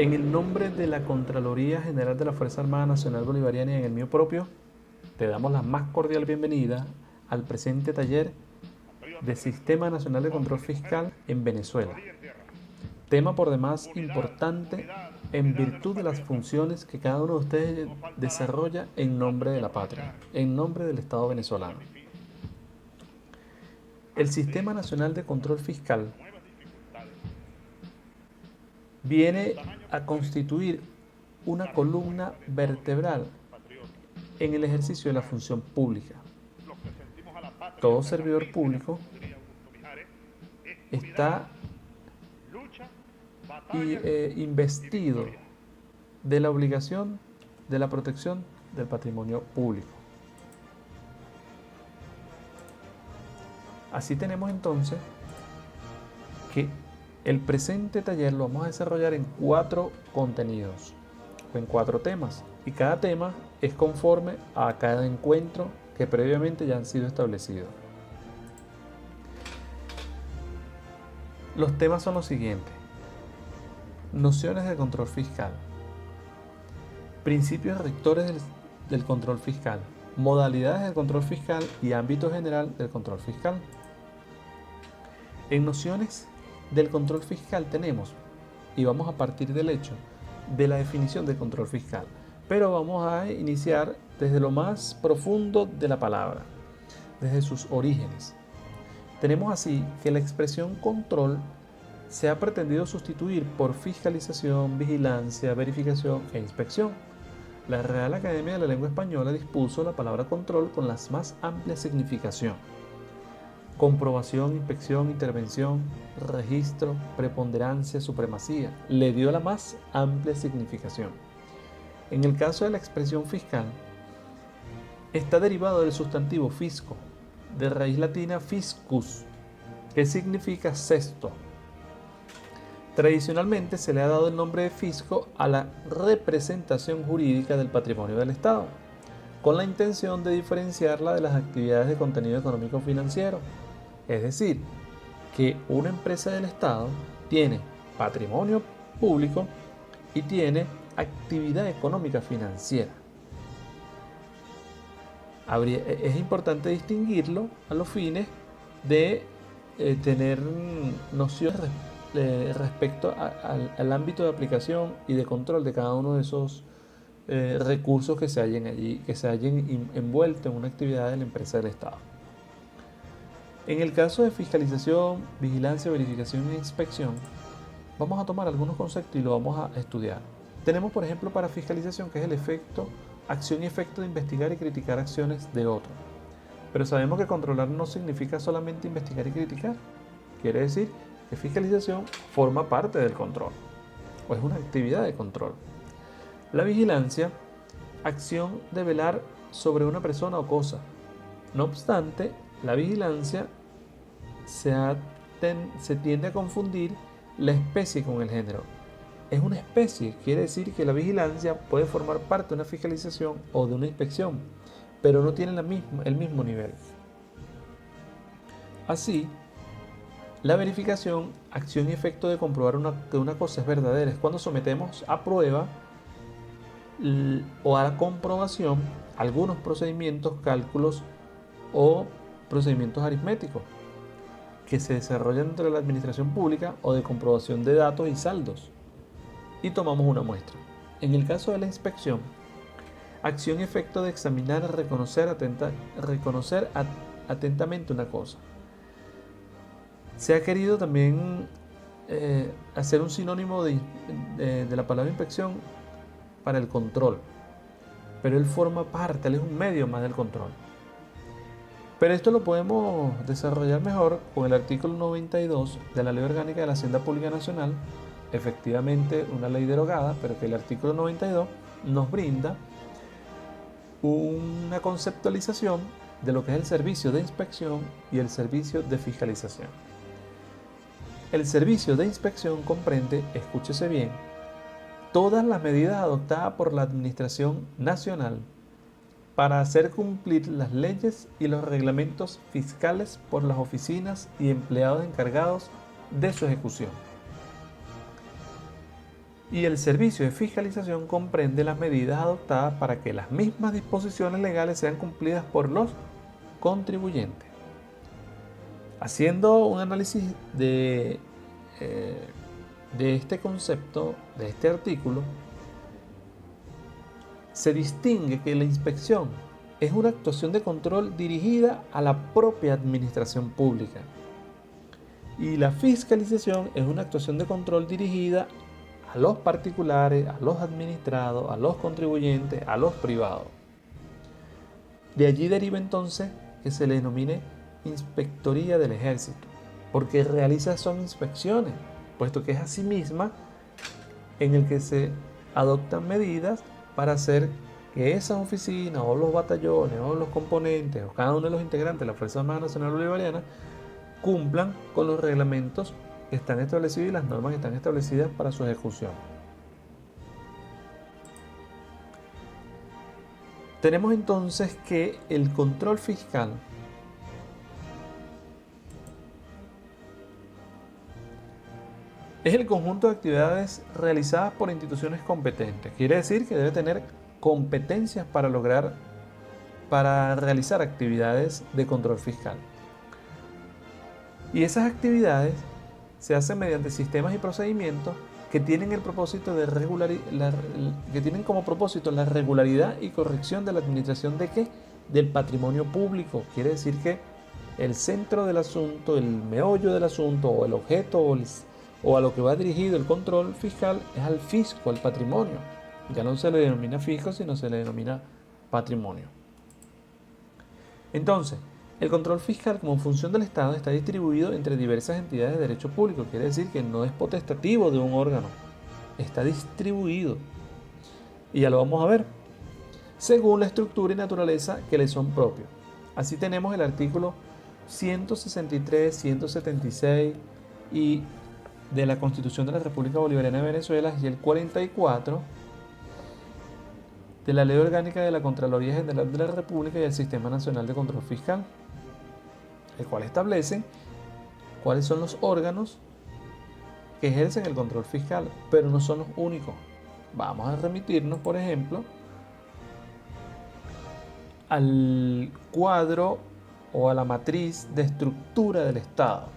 En el nombre de la Contraloría General de la Fuerza Armada Nacional Bolivariana y en el mío propio, te damos la más cordial bienvenida al presente taller de Sistema Nacional de Control Fiscal en Venezuela. Tema por demás importante en virtud de las funciones que cada uno de ustedes desarrolla en nombre de la patria, en nombre del Estado venezolano. El Sistema Nacional de Control Fiscal viene a constituir una columna vertebral en el ejercicio de la función pública. Todo servidor público está investido de la obligación de la protección del patrimonio público. Así tenemos entonces que el presente taller lo vamos a desarrollar en 4 contenidos, o en 4 temas, y cada tema es conforme a cada encuentro que previamente ya han sido establecidos. Los temas son los siguientes: nociones de control fiscal, principios rectores del control fiscal, modalidades del control fiscal y ámbito general del control fiscal. En nociones del control fiscal tenemos, y vamos a partir del hecho de la definición del control fiscal, pero vamos a iniciar desde lo más profundo de la palabra, desde sus orígenes. Tenemos así que la expresión control se ha pretendido sustituir por fiscalización, vigilancia, verificación e inspección. La Real Academia de la Lengua Española dispuso la palabra control con la más amplia significación: comprobación, inspección, intervención, registro, preponderancia, supremacía. Le dio la más amplia significación. En el caso de la expresión fiscal, está derivado del sustantivo fisco, de raíz latina fiscus, que significa cesto. Tradicionalmente se le ha dado el nombre de fisco a la representación jurídica del patrimonio del Estado, con la intención de diferenciarla de las actividades de contenido económico financiero. Es decir, que una empresa del Estado tiene patrimonio público y tiene actividad económica financiera. Es importante distinguirlo a los fines de tener nociones respecto al ámbito de aplicación y de control de cada uno de esos recursos que se hallen allí, que se hallen envueltos en una actividad de la empresa del Estado. En el caso de fiscalización, vigilancia, verificación e inspección, vamos a tomar algunos conceptos y lo vamos a estudiar. Tenemos, por ejemplo, para fiscalización, que es el efecto, acción y efecto de investigar y criticar acciones de otro. Pero sabemos que controlar no significa solamente investigar y criticar. Quiere decir que fiscalización forma parte del control, o es una actividad de control. La vigilancia, acción de velar sobre una persona o cosa. No obstante, la vigilancia se tiende a confundir la especie con el género. Es una especie, quiere decir que la vigilancia puede formar parte de una fiscalización o de una inspección, pero no tiene el mismo nivel. Así, la verificación, acción y efecto de comprobar que una cosa es verdadera, es cuando sometemos a prueba o a la comprobación algunos procedimientos, cálculos o procedimientos aritméticos que se desarrollan dentro de la administración pública o de comprobación de datos y saldos, y tomamos una muestra. En el caso de la inspección, acción y efecto de examinar, reconocer atentamente una cosa. Se ha querido también hacer un sinónimo de la palabra inspección para el control, pero él forma parte, él es un medio más del control. Pero esto lo podemos desarrollar mejor con el artículo 92 de la Ley Orgánica de la Hacienda Pública Nacional, efectivamente una ley derogada, pero que el artículo 92 nos brinda una conceptualización de lo que es el servicio de inspección y el servicio de fiscalización. El servicio de inspección comprende, escúchese bien, todas las medidas adoptadas por la Administración Nacional para hacer cumplir las leyes y los reglamentos fiscales por las oficinas y empleados encargados de su ejecución. Y el servicio de fiscalización comprende las medidas adoptadas para que las mismas disposiciones legales sean cumplidas por los contribuyentes. Haciendo un análisis de este concepto, de este artículo, se distingue que la inspección es una actuación de control dirigida a la propia administración pública y la fiscalización es una actuación de control dirigida a los particulares, a los administrados, a los contribuyentes, a los privados. De allí deriva entonces que se le denomine Inspectoría del Ejército, porque realiza son inspecciones, puesto que es a sí misma en el que se adoptan medidas para hacer que esas oficinas o los batallones o los componentes o cada uno de los integrantes de la Fuerza Armada Nacional Bolivariana cumplan con los reglamentos que están establecidos y las normas que están establecidas para su ejecución. Tenemos entonces que el control fiscal es el conjunto de actividades realizadas por instituciones competentes. Quiere decir que debe tener competencias para realizar actividades de control fiscal. Y esas actividades se hacen mediante sistemas y procedimientos que tienen el propósito de que tienen como propósito la regularidad y corrección de la administración de ¿qué? Del patrimonio público. Quiere decir que el centro del asunto, el meollo del asunto o el objeto o a lo que va dirigido el control fiscal es al fisco, al patrimonio. Ya no se le denomina fisco, sino se le denomina patrimonio. Entonces, el control fiscal como función del Estado está distribuido entre diversas entidades de derecho público. Quiere decir que no es potestativo de un órgano, está distribuido. Y ya lo vamos a ver, según la estructura y naturaleza que le son propios. Así tenemos el artículo 163, 176 y de la Constitución de la República Bolivariana de Venezuela y el 44 de la Ley Orgánica de la Contraloría General de la República y el Sistema Nacional de Control Fiscal, el cual establecen cuáles son los órganos que ejercen el control fiscal, pero no son los únicos. Vamos a remitirnos, por ejemplo, al cuadro o a la matriz de estructura del Estado.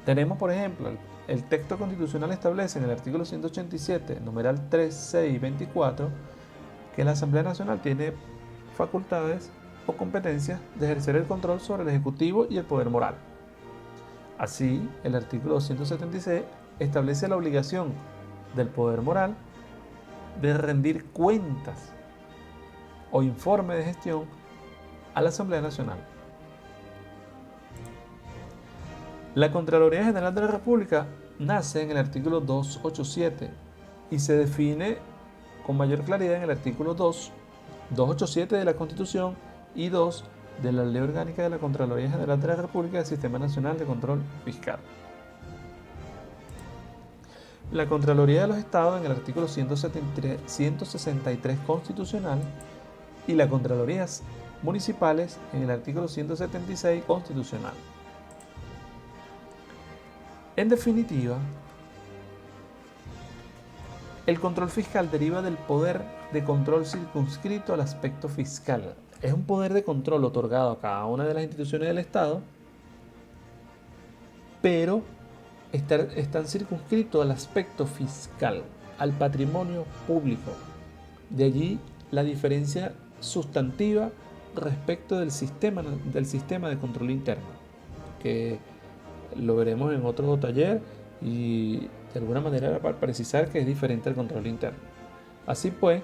Tenemos, por ejemplo, el texto constitucional establece en el artículo 187, numeral 3, 6 y 24, que la Asamblea Nacional tiene facultades o competencias de ejercer el control sobre el Ejecutivo y el poder moral. Así, el artículo 276 establece la obligación del poder moral de rendir cuentas o informe de gestión a la Asamblea Nacional. La Contraloría General de la República nace en el artículo 287 y se define con mayor claridad en el artículo 287 de la Constitución y 2 de la Ley Orgánica de la Contraloría General de la República del Sistema Nacional de Control Fiscal. La Contraloría de los Estados en el artículo 163 constitucional y las Contralorías Municipales en el artículo 176 constitucional. En definitiva, el control fiscal deriva del poder de control circunscrito al aspecto fiscal. Es un poder de control otorgado a cada una de las instituciones del Estado, pero están circunscritos al aspecto fiscal, al patrimonio público. De allí la diferencia sustantiva respecto del sistema de control interno, que lo veremos en otro taller y de alguna manera para precisar que es diferente al control interno. Así pues,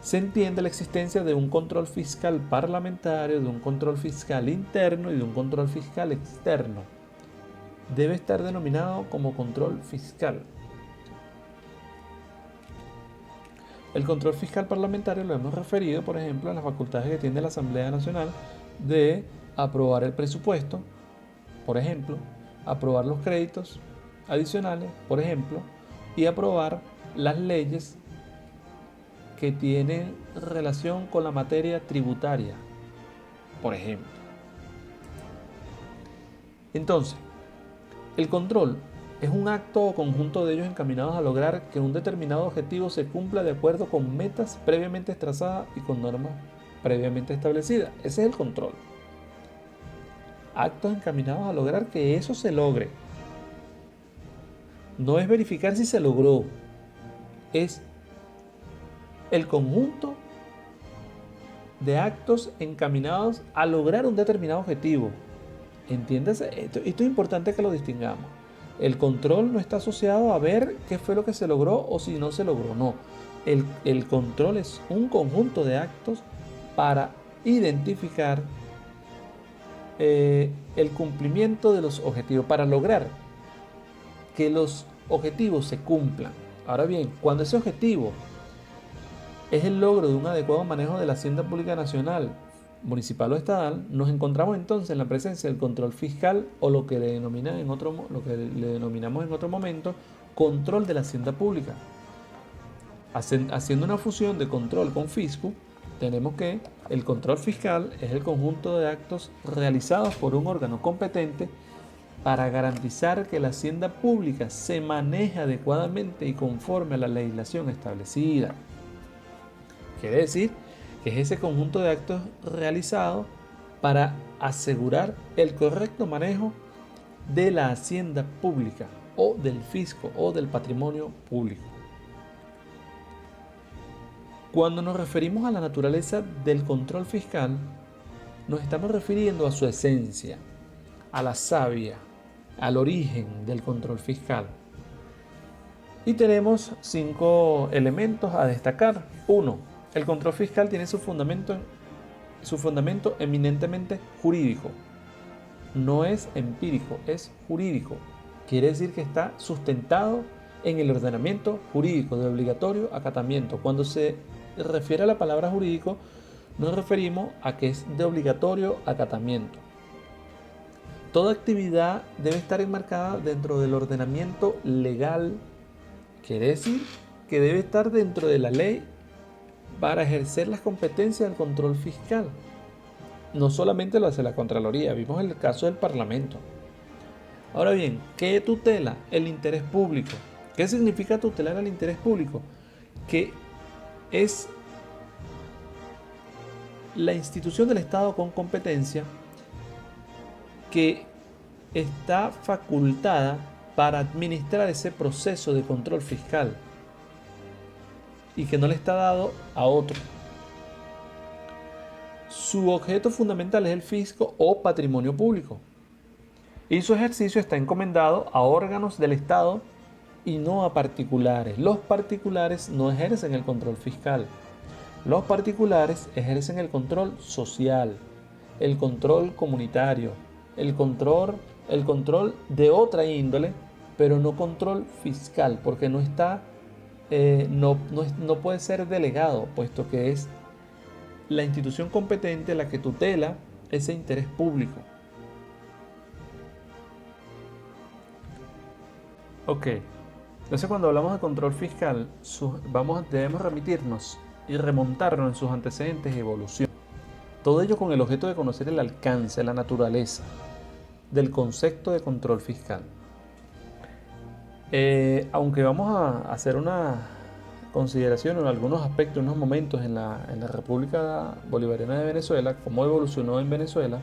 se entiende la existencia de un control fiscal parlamentario, de un control fiscal interno y de un control fiscal externo. Debe estar denominado como control fiscal. El control fiscal parlamentario lo hemos referido, por ejemplo, a las facultades que tiene la Asamblea Nacional de aprobar el presupuesto, por ejemplo, aprobar los créditos adicionales, por ejemplo, y aprobar las leyes que tienen relación con la materia tributaria, por ejemplo. Entonces, el control es un acto o conjunto de ellos encaminados a lograr que un determinado objetivo se cumpla de acuerdo con metas previamente trazadas y con normas previamente establecidas. Ese es el control. Actos encaminados a lograr que eso se logre. No es verificar si se logró, es el conjunto de actos encaminados a lograr un determinado objetivo. Entiéndase, esto es importante que lo distingamos. El control no está asociado a ver qué fue lo que se logró o si no se logró, no. El control es un conjunto de actos para identificar el cumplimiento de los objetivos, para lograr que los objetivos se cumplan. Ahora bien, cuando ese objetivo es el logro de un adecuado manejo de la hacienda pública nacional, municipal o estatal, nos encontramos entonces en la presencia del control fiscal o lo que le denominamos en otro momento control de la hacienda pública. Haciendo una fusión de control con fisco, tenemos que el control fiscal es el conjunto de actos realizados por un órgano competente para garantizar que la hacienda pública se maneje adecuadamente y conforme a la legislación establecida. Quiere decir que es ese conjunto de actos realizados para asegurar el correcto manejo de la hacienda pública o del fisco o del patrimonio público. Cuando nos referimos a la naturaleza del control fiscal, nos estamos refiriendo a su esencia, a la savia, al origen del control fiscal. Y tenemos 5 elementos a destacar. 1. El control fiscal tiene su fundamento eminentemente jurídico. No es empírico, es jurídico. Quiere decir que está sustentado en el ordenamiento jurídico de obligatorio acatamiento. Cuando se refiere a la palabra jurídico, nos referimos a que es de obligatorio acatamiento. Toda actividad debe estar enmarcada dentro del ordenamiento legal. Quiere decir que debe estar dentro de la ley para ejercer las competencias del control fiscal. No solamente lo hace la Contraloría, vimos el caso del Parlamento. Ahora bien, ¿qué tutela el interés público? ¿Qué significa tutelar el interés público? Que es la institución del Estado con competencia que está facultada para administrar ese proceso de control fiscal y que no le está dado a otro. Su objeto fundamental es el fisco o patrimonio público y su ejercicio está encomendado a órganos del Estado y no a particulares. Los particulares no ejercen el control fiscal. Los particulares ejercen el control social, el control comunitario, el control de otra índole, pero no control fiscal, porque no puede ser delegado, puesto que es la institución competente la que tutela ese interés público. Ok, entonces cuando hablamos de control fiscal, debemos remitirnos y remontarnos en sus antecedentes y evolución. Todo ello con el objeto de conocer el alcance, la naturaleza del concepto de control fiscal. Aunque vamos a hacer una consideración en algunos aspectos, en unos momentos en la República Bolivariana de Venezuela, cómo evolucionó en Venezuela,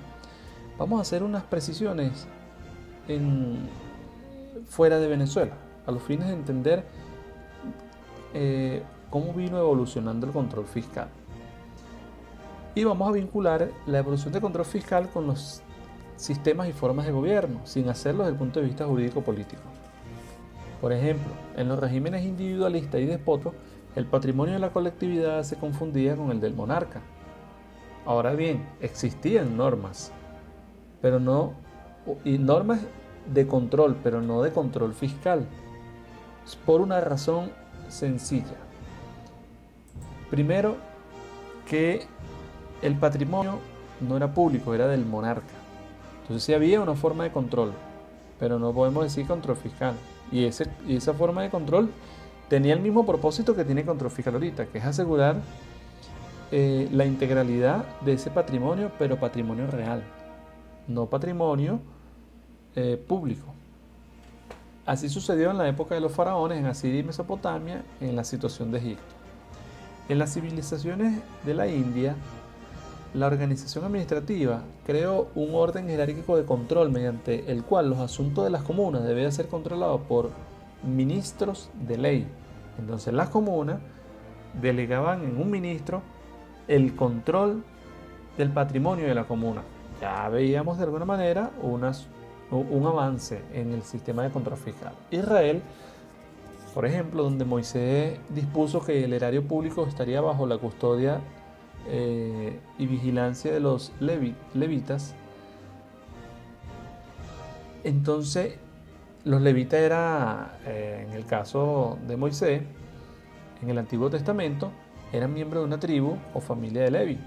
vamos a hacer unas precisiones fuera de Venezuela, a los fines de entender cómo vino evolucionando el control fiscal. Y vamos a vincular la evolución del control fiscal con los sistemas y formas de gobierno, sin hacerlo desde el punto de vista jurídico-político. Por ejemplo, en los regímenes individualistas y despotos, el patrimonio de la colectividad se confundía con el del monarca. Ahora bien, existían normas, normas de control, pero no de control fiscal, por una razón sencilla. Primero, que el patrimonio no era público, era del monarca. Entonces sí había una forma de control, pero no podemos decir control fiscal. Y esa forma de control tenía el mismo propósito que tiene el control fiscal ahorita, que es asegurar la integralidad de ese patrimonio, pero patrimonio real, no patrimonio público. Así sucedió en la época de los faraones en Asiria y Mesopotamia, en la situación de Egipto. En las civilizaciones de la India, la organización administrativa creó un orden jerárquico de control mediante el cual los asuntos de las comunas debían ser controlados por ministros de ley. Entonces las comunas delegaban en un ministro el control del patrimonio de la comuna. Ya veíamos de alguna manera un avance en el sistema de control fiscal. Israel, por ejemplo, donde Moisés dispuso que el erario público estaría bajo la custodia y vigilancia de los levitas. Entonces, los levitas eran, en el caso de Moisés, en el Antiguo Testamento, eran miembros de una tribu o familia de Levi.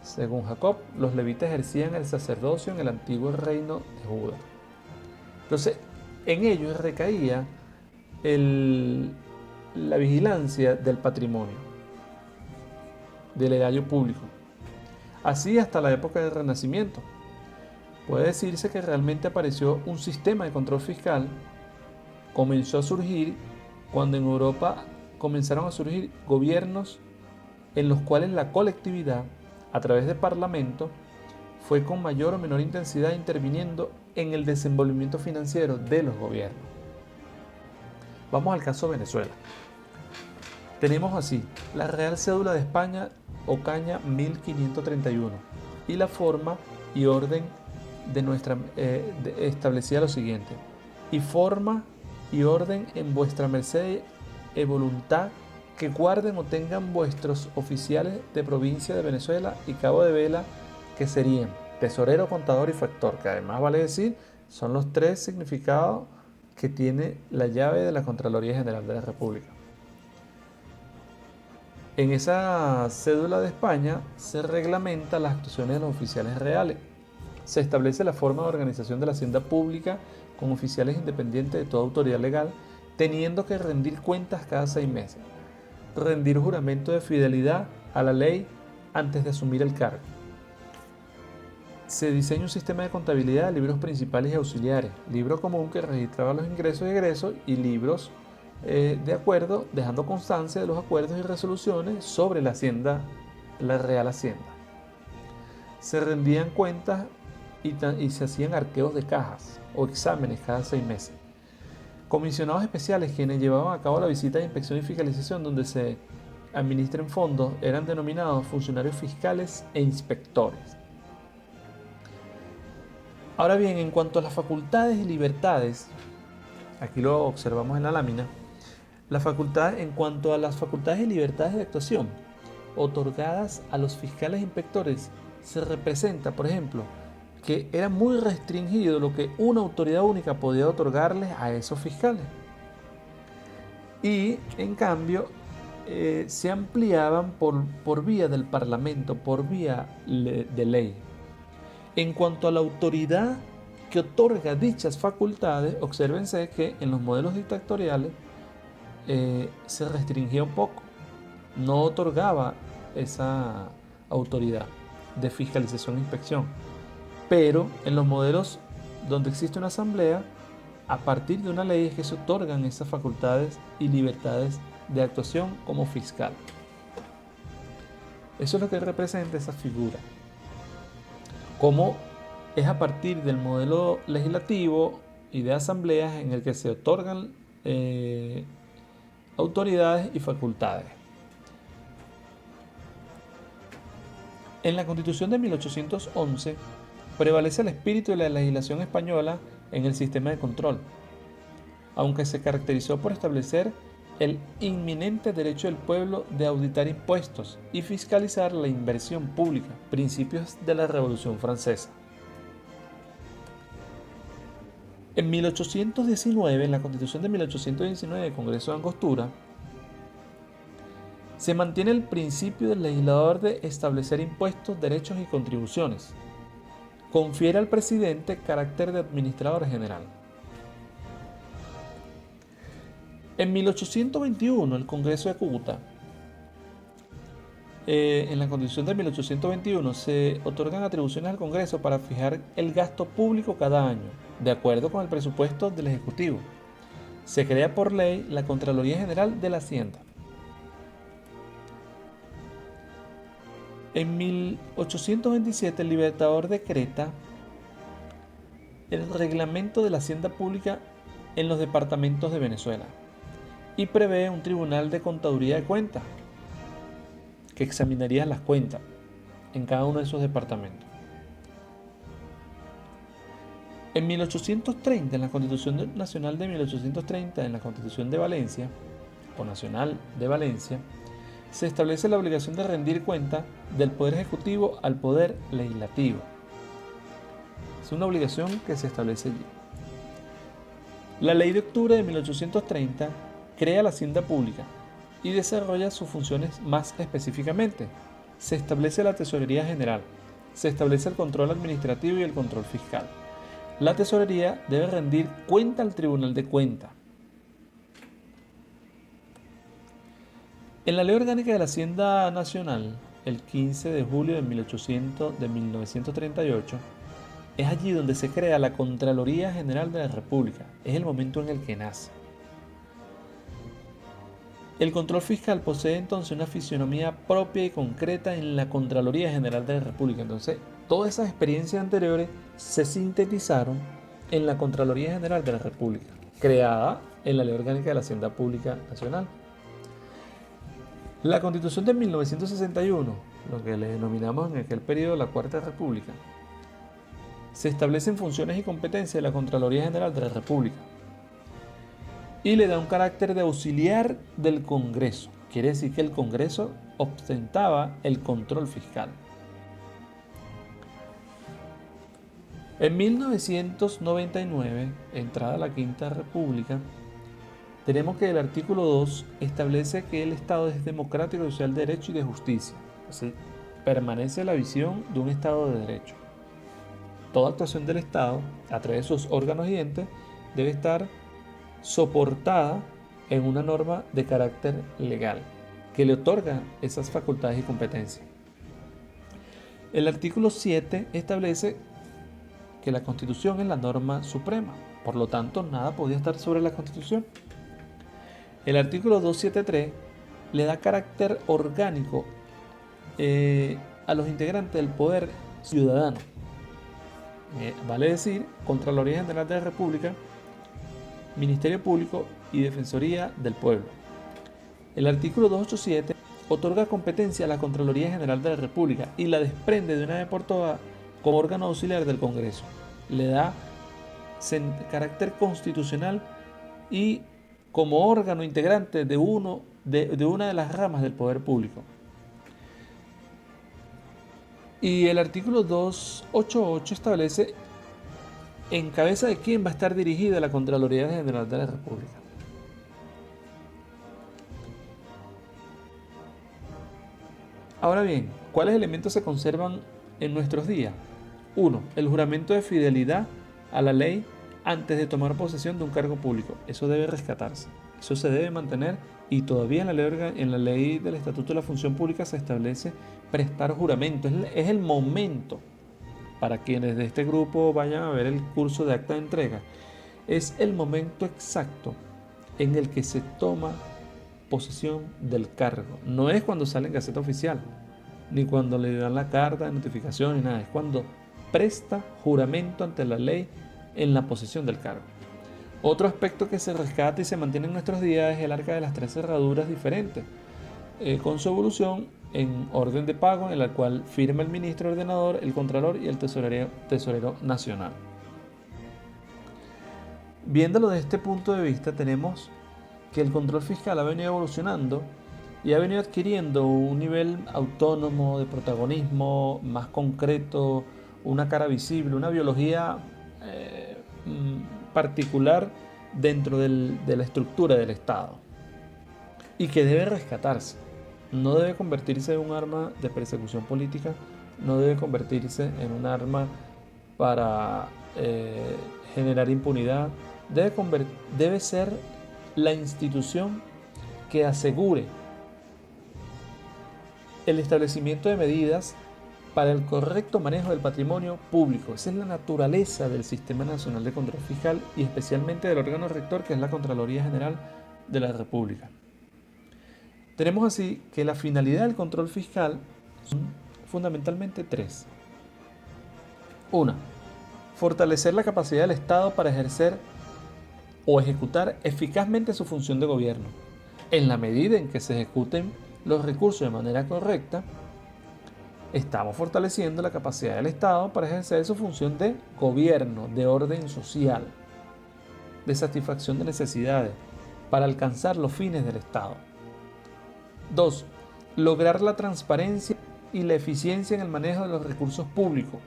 Según Jacob, los levitas ejercían el sacerdocio en el antiguo reino de Judá. Entonces, en ellos recaía la vigilancia del patrimonio, del erario público. Así hasta la época del Renacimiento. Puede decirse que realmente apareció un sistema de control fiscal, comenzó a surgir cuando en Europa comenzaron a surgir gobiernos en los cuales la colectividad, a través de parlamento, fue con mayor o menor intensidad interviniendo en el desenvolvimiento financiero de los gobiernos. Vamos al caso de Venezuela. Tenemos así la Real Cédula de España Ocaña 1531 y la forma y orden establecía lo siguiente: y forma y orden en vuestra merced y voluntad que guarden o tengan vuestros oficiales de provincia de Venezuela y cabo de vela, que serían tesorero, contador y factor, que además vale decir son los tres significados que tiene la llave de la Contraloría General de la República. En esa cédula de España se reglamenta las actuaciones de los oficiales reales. Se establece la forma de organización de la hacienda pública con oficiales independientes de toda autoridad legal, teniendo que rendir cuentas cada 6 meses, rendir juramento de fidelidad a la ley antes de asumir el cargo. Se diseña un sistema de contabilidad de libros principales y auxiliares, libro común que registraba los ingresos y egresos, y libros de acuerdo, dejando constancia de los acuerdos y resoluciones sobre la hacienda, la Real Hacienda. Se rendían cuentas y se hacían arqueos de cajas o exámenes cada 6 meses. Comisionados especiales, quienes llevaban a cabo la visita de inspección y fiscalización donde se administren fondos, eran denominados funcionarios fiscales e inspectores. Ahora bien, en cuanto a las facultades y libertades, aquí lo observamos en la lámina, en cuanto a las facultades y libertades de actuación otorgadas a los fiscales e inspectores, se representa, por ejemplo, que era muy restringido lo que una autoridad única podía otorgarles a esos fiscales. Y, en cambio, se ampliaban por vía del Parlamento, por vía de ley. En cuanto a la autoridad que otorga dichas facultades, obsérvense que en los modelos dictatoriales se restringía un poco, no otorgaba esa autoridad de fiscalización e inspección, pero en los modelos donde existe una asamblea, a partir de una ley es que se otorgan esas facultades y libertades de actuación como fiscal. Eso es lo que representa esa figura, como es a partir del modelo legislativo y de asambleas en el que se otorgan autoridades y facultades. En la Constitución de 1811 prevalece el espíritu de la legislación española en el sistema de control, aunque se caracterizó por establecer el inminente derecho del pueblo de auditar impuestos y fiscalizar la inversión pública, principios de la Revolución Francesa. En 1819, en la Constitución de 1819 del Congreso de Angostura, se mantiene el principio del legislador de establecer impuestos, derechos y contribuciones. Confiere al presidente carácter de administrador general. En 1821, el Congreso de Cúcuta, en la Constitución de 1821, se otorgan atribuciones al Congreso para fijar el gasto público cada año, de acuerdo con el presupuesto del Ejecutivo. Se crea por ley la Contraloría General de la Hacienda. En 1827 el Libertador decreta el reglamento de la hacienda pública en los departamentos de Venezuela y prevé un tribunal de contaduría de cuentas que examinaría las cuentas en cada uno de esos departamentos. En 1830, en la Constitución Nacional de 1830, en la Constitución de Valencia, o Nacional de Valencia, se establece la obligación de rendir cuenta del Poder Ejecutivo al Poder Legislativo. Es una obligación que se establece allí. La Ley de Octubre de 1830 crea la Hacienda Pública y desarrolla sus funciones más específicamente. Se establece la Tesorería General, se establece el control administrativo y el control fiscal. La Tesorería debe rendir cuenta al Tribunal de Cuentas. En la Ley Orgánica de la Hacienda Nacional, el 15 de julio de 1938, es allí donde se crea la Contraloría General de la República. Es el momento en el que nace. El control fiscal posee entonces una fisonomía propia y concreta en la Contraloría General de la República. Entonces, todas esas experiencias anteriores se sintetizaron en la Contraloría General de la República, creada en la Ley Orgánica de la Hacienda Pública Nacional. La Constitución de 1961, lo que le denominamos en aquel periodo la Cuarta República, se establecen funciones y competencias de la Contraloría General de la República y le da un carácter de auxiliar del Congreso. Quiere decir que el Congreso ostentaba el control fiscal. En 1999, entrada la Quinta República, tenemos que el artículo 2 establece que el Estado es democrático, social, de derecho y de justicia. Así, permanece la visión de un Estado de derecho. Toda actuación del Estado, a través de sus órganos y entes, debe estar soportada en una norma de carácter legal que le otorga esas facultades y competencias. El artículo 7 establece que la Constitución es la norma suprema, por lo tanto nada podía estar sobre la Constitución. El artículo 273 le da carácter orgánico a los integrantes del poder ciudadano. Vale decir, Contraloría General de la República, Ministerio Público y Defensoría del Pueblo. El artículo 287 otorga competencia a la Contraloría General de la República y la desprende de una vez por todas como órgano auxiliar del Congreso. Le da carácter constitucional y como órgano integrante de una de las ramas del poder público. Y el artículo 288 establece en cabeza de quién va a estar dirigida la Contraloría General de la República. Ahora bien, ¿cuáles elementos se conservan en nuestros días? 1. El juramento de fidelidad a la ley antes de tomar posesión de un cargo público. Eso debe rescatarse. Eso se debe mantener y todavía en la ley del Estatuto de la Función Pública se establece prestar juramento. Es el momento para quienes de este grupo vayan a ver el curso de acta de entrega. Es el momento exacto en el que se toma posesión del cargo. No es cuando sale en Gaceta Oficial, ni cuando le dan la carta de notificación, ni nada. Es cuando presta juramento ante la ley en la posesión del cargo. Otro aspecto que se rescata y se mantiene en nuestros días es el arca de las tres cerraduras diferentes, con su evolución en orden de pago, en la cual firma el ministro ordenador, el contralor y el tesorero nacional. Viéndolo desde este punto de vista, tenemos que el control fiscal ha venido evolucionando y ha venido adquiriendo un nivel autónomo de protagonismo más concreto, una cara visible, una biología particular dentro de la estructura del Estado y que debe rescatarse. No debe convertirse en un arma de persecución política, no debe convertirse en un arma para generar impunidad. Debe ser la institución que asegure el establecimiento de medidas para el correcto manejo del patrimonio público. Esa es la naturaleza del Sistema Nacional de Control Fiscal y especialmente del órgano rector, que es la Contraloría General de la República. Tenemos así que la finalidad del control fiscal son fundamentalmente tres. Una, fortalecer la capacidad del Estado para ejercer o ejecutar eficazmente su función de gobierno. En la medida en que se ejecuten los recursos de manera correcta, estamos fortaleciendo la capacidad del Estado para ejercer su función de gobierno, de orden social, de satisfacción de necesidades, para alcanzar los fines del Estado. 2. Lograr la transparencia y la eficiencia en el manejo de los recursos públicos.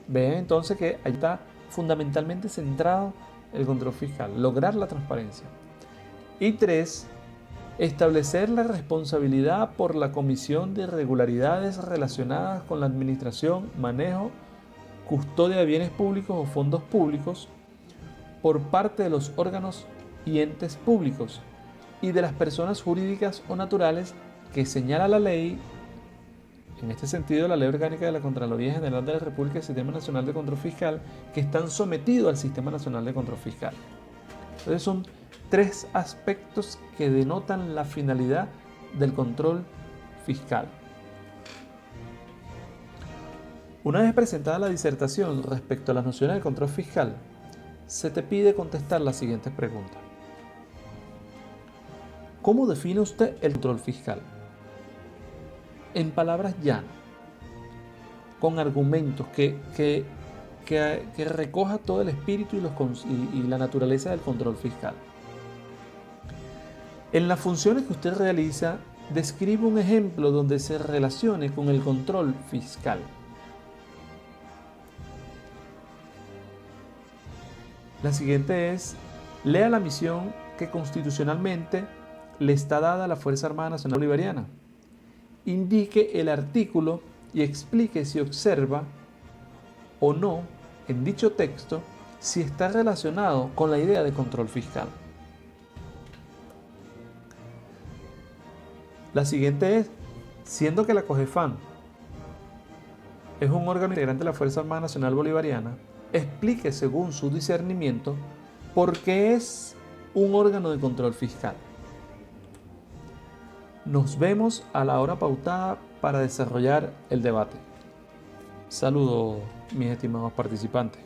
Ven entonces que ahí está fundamentalmente centrado el control fiscal, lograr la transparencia. Y 3. Establecer la responsabilidad por la comisión de irregularidades relacionadas con la administración, manejo, custodia de bienes públicos o fondos públicos por parte de los órganos y entes públicos y de las personas jurídicas o naturales que señala la ley, en este sentido la Ley Orgánica de la Contraloría General de la República y el Sistema Nacional de Control Fiscal, que están sometidos al Sistema Nacional de Control Fiscal. Entonces son tres aspectos que denotan la finalidad del control fiscal. Una vez presentada la disertación respecto a las nociones del control fiscal, se te pide contestar las siguientes preguntas. ¿Cómo define usted el control fiscal? En palabras llanas, con argumentos que recoja todo el espíritu y la naturaleza del control fiscal. En las funciones que usted realiza, describe un ejemplo donde se relacione con el control fiscal. La siguiente es, lea la misión que constitucionalmente le está dada a la Fuerza Armada Nacional Bolivariana. Indique el artículo y explique si observa o no en dicho texto si está relacionado con la idea de control fiscal. La siguiente es, siendo que la COGEFAN es un órgano integrante de la Fuerza Armada Nacional Bolivariana, explique según su discernimiento por qué es un órgano de control fiscal. Nos vemos a la hora pautada para desarrollar el debate. Saludos, mis estimados participantes.